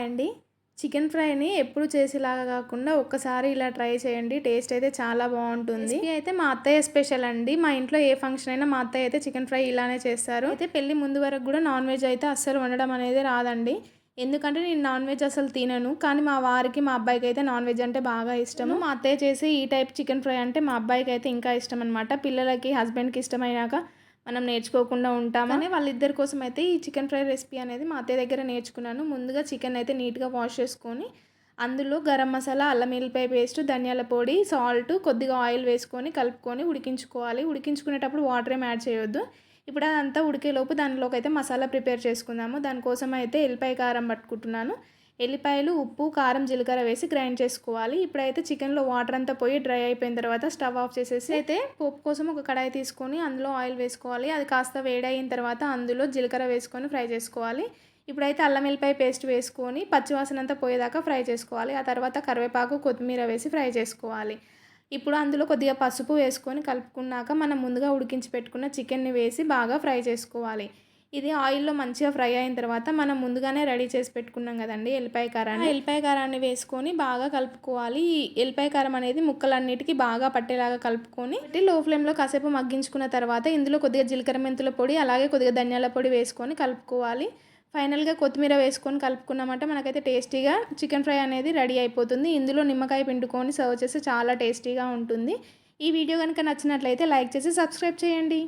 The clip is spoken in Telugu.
హాయ్ అండి. చికెన్ ఫ్రైని ఎప్పుడు చేసేలాగా కాకుండా ఒక్కసారి ఇలా ట్రై చేయండి. టేస్ట్ అయితే చాలా బాగుంటుంది. రెసిపీ అయితే మా అత్తయ్య స్పెషల్ అండి. మా ఇంట్లో ఏ ఫంక్షన్ అయినా మా అత్తయ్య అయితే చికెన్ ఫ్రై ఇలానే చేస్తారు. అయితే పెళ్లి ముందు వరకు కూడా నాన్ వెజ్ అయితే అస్సలు వండడం అనేది రాదండి. ఎందుకంటే నేను నాన్ వెజ్ అసలు తినను. కానీ మా వారికి మా అబ్బాయికి అయితే నాన్ వెజ్ అంటే బాగా ఇష్టము. మా అత్తయ్య చేసి ఈ టైప్ చికెన్ ఫ్రై అంటే మా అబ్బాయికి అయితే ఇంకా ఇష్టం అనమాట. పిల్లలకి హస్బెండ్కి ఇష్టమైనాక మనం నేర్చుకోకుండా ఉంటామని వాళ్ళిద్దరి కోసం అయితే ఈ చికెన్ ఫ్రై రెసిపీ అనేది మా అత్తయ్య దగ్గర నేర్చుకున్నాను. ముందుగా చికెన్ అయితే నీట్గా వాష్ చేసుకొని అందులో గరం మసాలా, అల్లం వెల్లిపాయ పేస్ట్, ధనియాల పొడి, సాల్ట్, కొద్దిగా ఆయిల్ వేసుకొని కలుపుకొని ఉడికించుకోవాలి. ఉడికించుకునేటప్పుడు వాటర్ ఏం యాడ్ చేయొద్దు. ఇప్పుడు అదంతా ఉడికేలోపు దానిలోకి అయితే మసాలా ప్రిపేర్ చేసుకుందాము. దానికోసం అయితే ఎల్లిపాయ కారం పట్టుకుంటున్నాను. ఎల్లిపాయలు, ఉప్పు, కారం, జీలకర్ర వేసి గ్రైండ్ చేసుకోవాలి. ఇప్పుడైతే చికెన్లో వాటర్ అంతా పోయి డ్రై అయిపోయిన తర్వాత స్టవ్ ఆఫ్ చేసేసి అయితే పోపు కోసం ఒక కడాయి తీసుకొని అందులో ఆయిల్ వేసుకోవాలి. అది కాస్త వేడైన తర్వాత అందులో జీలకర్ర వేసుకొని ఫ్రై చేసుకోవాలి. ఇప్పుడైతే అల్లం వెల్లిపాయ పేస్ట్ వేసుకొని పచ్చివాసన అంతా పోయేదాకా ఫ్రై చేసుకోవాలి. ఆ తర్వాత కరివేపాకు, కొత్తిమీర వేసి ఫ్రై చేసుకోవాలి. ఇప్పుడు అందులో కొద్దిగా పసుపు వేసుకొని కలుపుకున్నాక మనం ముందుగా ఉడికించి పెట్టుకున్న చికెన్ని వేసి బాగా ఫ్రై చేసుకోవాలి. ఇది ఆయిల్లో మంచిగా ఫ్రై అయిన తర్వాత మనం ముందుగానే రెడీ చేసి పెట్టుకున్నాం కదండి ఎల్లిపాయ కారాన్ని వేసుకొని బాగా కలుపుకోవాలి. ఈ ఎల్లిపాయ కారం అనేది ముక్కలన్నిటికీ బాగా పట్టేలాగా కలుపుకొని లో ఫ్లేమ్లో కాసేపు మగ్గించుకున్న తర్వాత ఇందులో కొద్దిగా జీలకర్ర మెంతుల పొడి, అలాగే కొద్దిగా ధనియాల పొడి వేసుకొని కలుపుకోవాలి. ఫైనల్గా కొత్తిమీర వేసుకొని కలుపుకున్నామంటే మనకైతే టేస్టీగా చికెన్ ఫ్రై అనేది రెడీ అయిపోతుంది. ఇందులో నిమ్మకాయ పిండుకొని సర్వ్ చేస్తే చాలా టేస్టీగా ఉంటుంది. ఈ వీడియో కనుక నచ్చినట్లయితే లైక్ చేసి సబ్స్క్రైబ్ చేయండి.